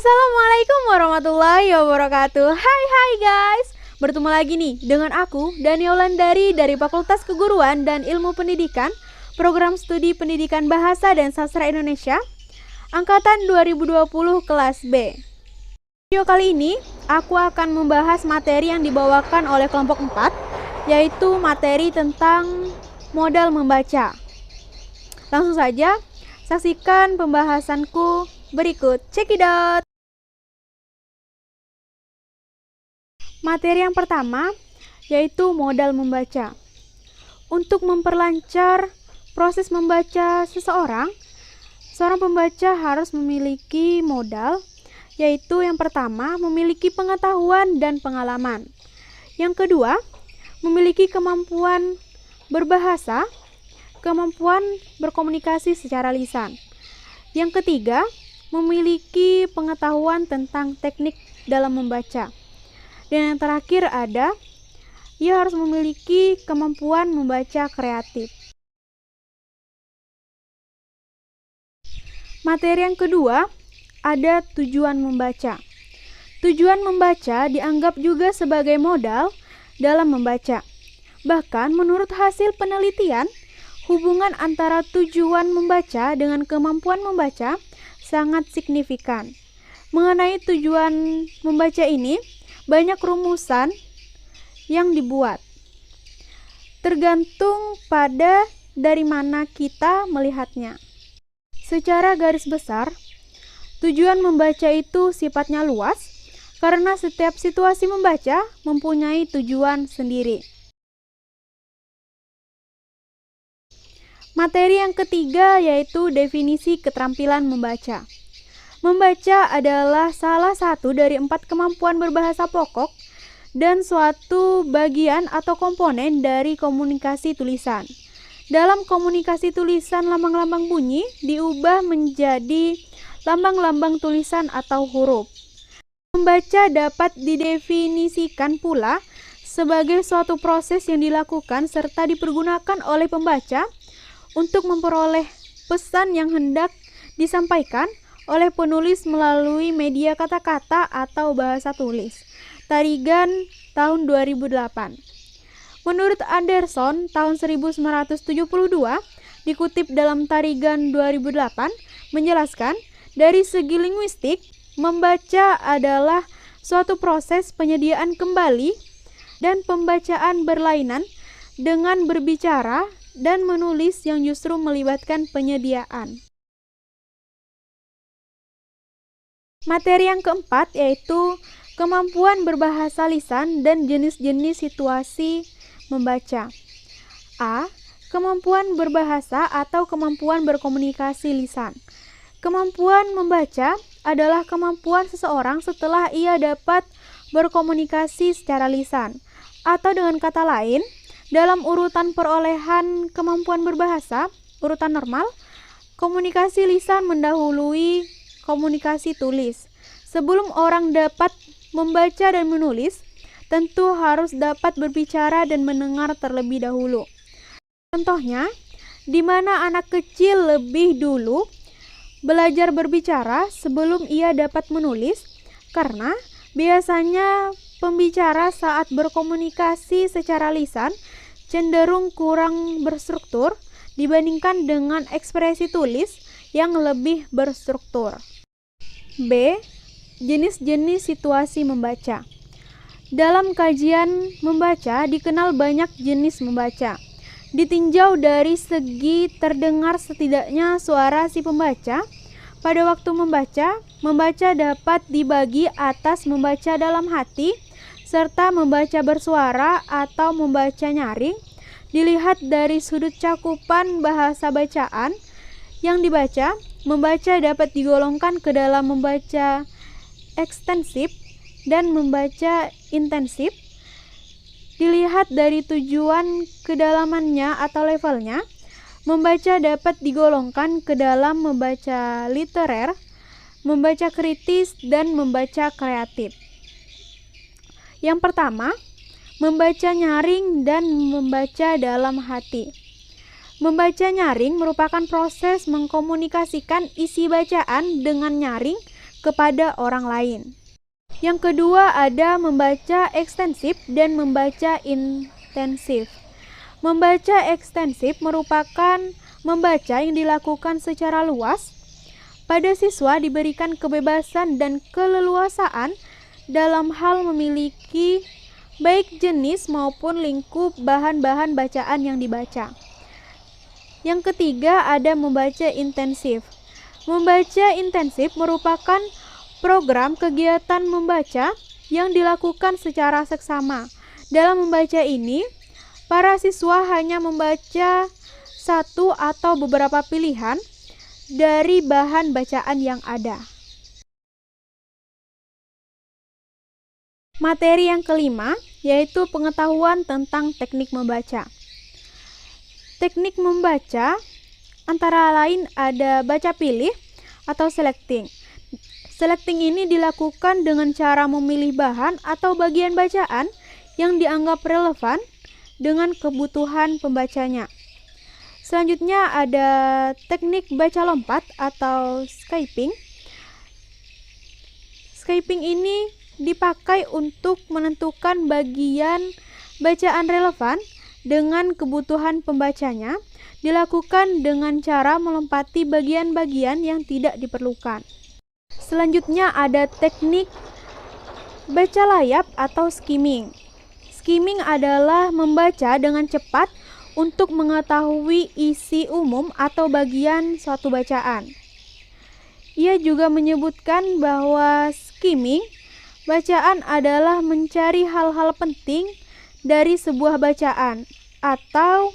Assalamualaikum warahmatullahi wabarakatuh. Hai guys. Bertemu lagi nih dengan aku Daniaulandari dari Fakultas Keguruan dan Ilmu Pendidikan, Program Studi Pendidikan Bahasa dan Sastra Indonesia, Angkatan 2020 kelas B. Video kali ini aku akan membahas materi yang dibawakan oleh kelompok 4, yaitu materi tentang modal membaca. Langsung saja saksikan pembahasanku berikut. Check it out. Materi yang pertama yaitu modal membaca. Untuk memperlancar proses membaca seorang pembaca harus memiliki modal, yaitu yang pertama memiliki pengetahuan dan pengalaman. Yang kedua, memiliki kemampuan berbahasa, kemampuan berkomunikasi secara lisan. Yang ketiga, memiliki pengetahuan tentang teknik dalam membaca. Dan yang terakhir ada, ia harus memiliki kemampuan membaca kreatif. Materi yang kedua, ada tujuan membaca. Tujuan membaca dianggap juga sebagai modal dalam membaca. Bahkan menurut hasil penelitian, hubungan antara tujuan membaca dengan kemampuan membaca sangat signifikan. Mengenai tujuan membaca ini, banyak rumusan yang dibuat. Tergantung pada dari mana kita melihatnya. Secara garis besar, tujuan membaca itu sifatnya luas karena setiap situasi membaca mempunyai tujuan sendiri. Materi yang ketiga yaitu definisi keterampilan membaca. Membaca adalah salah satu dari 4 kemampuan berbahasa pokok dan suatu bagian atau komponen dari komunikasi tulisan. Dalam komunikasi tulisan, lambang-lambang bunyi diubah menjadi lambang-lambang tulisan atau huruf. Membaca dapat didefinisikan pula sebagai suatu proses yang dilakukan serta dipergunakan oleh pembaca untuk memperoleh pesan yang hendak disampaikan oleh penulis melalui media kata-kata atau bahasa tulis. Tarigan tahun 2008. Menurut Anderson tahun 1972, dikutip dalam Tarigan 2008, menjelaskan dari segi linguistik, membaca adalah suatu proses penyediaan kembali dan pembacaan berlainan dengan berbicara dan menulis yang justru melibatkan penyediaan. Materi yang keempat yaitu kemampuan berbahasa lisan dan jenis-jenis situasi membaca. A. Kemampuan berbahasa atau kemampuan berkomunikasi lisan. Kemampuan membaca adalah kemampuan seseorang setelah ia dapat berkomunikasi secara lisan. Atau dengan kata lain, dalam urutan perolehan kemampuan berbahasa, urutan normal, komunikasi lisan mendahului komunikasi tulis. Sebelum orang dapat membaca dan menulis, tentu harus dapat berbicara dan mendengar terlebih dahulu. Contohnya, di mana anak kecil lebih dulu belajar berbicara sebelum ia dapat menulis, karena biasanya pembicara saat berkomunikasi secara lisan cenderung kurang berstruktur dibandingkan dengan ekspresi tulis yang lebih berstruktur. B. Jenis-jenis situasi membaca. Dalam kajian membaca dikenal banyak jenis membaca. Ditinjau dari segi terdengar setidaknya suara si pembaca. Pada waktu membaca dapat dibagi atas membaca dalam hati, serta membaca bersuara atau membaca nyaring. Dilihat dari sudut cakupan bahasa bacaan yang dibaca, membaca dapat digolongkan ke dalam membaca ekstensif dan membaca intensif. Dilihat dari tujuan kedalamannya atau levelnya, membaca dapat digolongkan ke dalam membaca literer, membaca kritis, dan membaca kreatif. Yang pertama, membaca nyaring dan membaca dalam hati. Membaca nyaring merupakan proses mengkomunikasikan isi bacaan dengan nyaring kepada orang lain. Yang kedua ada membaca ekstensif dan membaca intensif. Membaca ekstensif merupakan membaca yang dilakukan secara luas. Pada siswa diberikan kebebasan dan keleluasaan dalam hal memiliki baik jenis maupun lingkup bahan-bahan bacaan yang dibaca. Yang ketiga ada membaca intensif. Membaca intensif merupakan program kegiatan membaca yang dilakukan secara seksama. Dalam membaca ini, para siswa hanya membaca satu atau beberapa pilihan dari bahan bacaan yang ada. Materi yang kelima yaitu pengetahuan tentang teknik membaca. Teknik membaca antara lain ada baca pilih atau selecting. Selecting ini dilakukan dengan cara memilih bahan atau bagian bacaan yang dianggap relevan dengan kebutuhan pembacanya. Selanjutnya ada teknik baca lompat atau skipping. Skipping ini dipakai untuk menentukan bagian bacaan relevan dengan kebutuhan pembacanya, dilakukan dengan cara melompati bagian-bagian yang tidak diperlukan. Selanjutnya ada teknik baca layap atau skimming. Skimming adalah membaca dengan cepat untuk mengetahui isi umum atau bagian suatu bacaan. Ia juga menyebutkan bahwa skimming bacaan adalah mencari hal-hal penting dari sebuah bacaan atau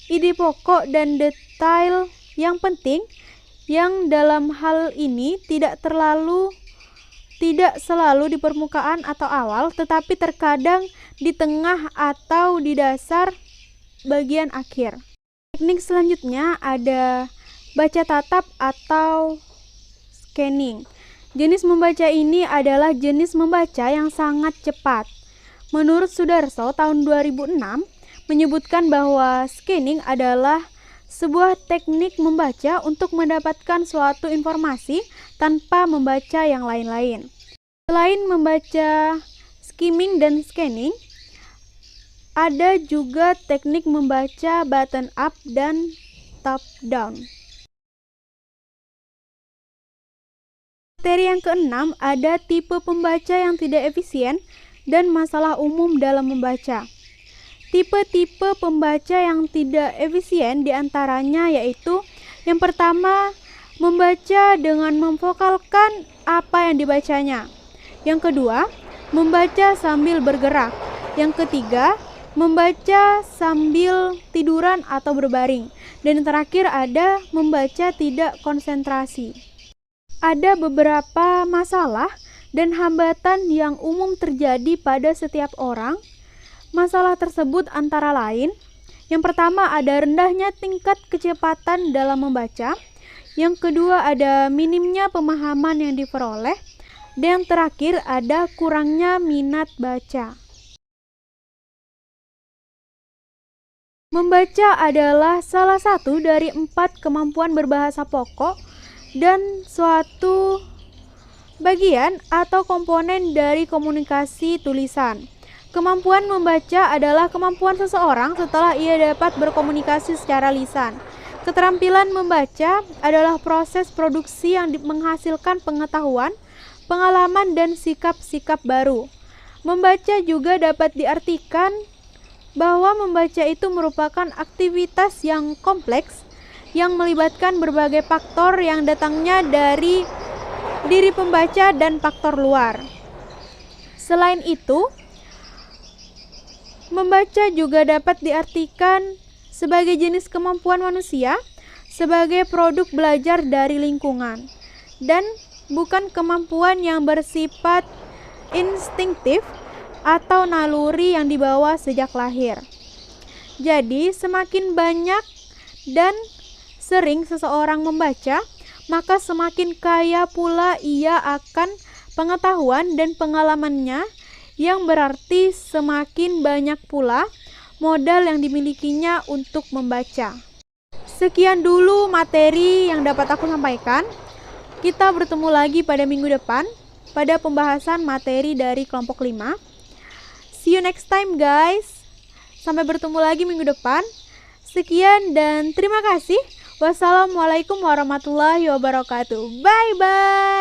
ide pokok dan detail yang penting yang dalam hal ini tidak selalu di permukaan atau awal, tetapi terkadang di tengah atau di dasar bagian akhir. Teknik selanjutnya ada baca tatap atau scanning. Jenis membaca ini adalah jenis membaca yang sangat cepat. Menurut Sudarso tahun 2006 menyebutkan bahwa scanning adalah sebuah teknik membaca untuk mendapatkan suatu informasi tanpa membaca yang lain-lain. Selain membaca skimming dan scanning, ada juga teknik membaca button up dan top down. Materi yang keenam ada tipe pembaca yang tidak efisien dan masalah umum dalam membaca. Tipe-tipe pembaca yang tidak efisien diantaranya yaitu yang pertama, membaca dengan memfokalkan apa yang dibacanya. Yang kedua, membaca sambil bergerak. Yang ketiga, membaca sambil tiduran atau berbaring. Dan yang terakhir ada membaca tidak konsentrasi. Ada beberapa masalah dan hambatan yang umum terjadi pada setiap orang. Masalah tersebut antara lain, yang pertama ada rendahnya tingkat kecepatan dalam membaca, yang kedua ada minimnya pemahaman yang diperoleh, dan yang terakhir ada kurangnya minat baca. Membaca adalah salah satu dari 4 kemampuan berbahasa pokok dan suatu bagian atau komponen dari komunikasi tulisan. Kemampuan membaca adalah kemampuan seseorang setelah ia dapat berkomunikasi secara lisan. Keterampilan membaca adalah proses produksi yang menghasilkan pengetahuan, pengalaman, dan sikap-sikap baru. Membaca juga dapat diartikan bahwa membaca itu merupakan aktivitas yang kompleks yang melibatkan berbagai faktor yang datangnya dari diri pembaca dan faktor luar. Selain itu, membaca juga dapat diartikan sebagai jenis kemampuan manusia sebagai produk belajar dari lingkungan dan bukan kemampuan yang bersifat instinktif atau naluri yang dibawa sejak lahir. Jadi, semakin banyak dan sering seseorang membaca, maka semakin kaya pula ia akan pengetahuan dan pengalamannya, yang berarti semakin banyak pula modal yang dimilikinya untuk membaca. Sekian dulu materi yang dapat aku sampaikan. Kita bertemu lagi pada minggu depan pada pembahasan materi dari kelompok 5. See you next time guys. Sampai bertemu lagi minggu depan. Sekian dan terima kasih. Wassalamualaikum warahmatullahi wabarakatuh. Bye bye.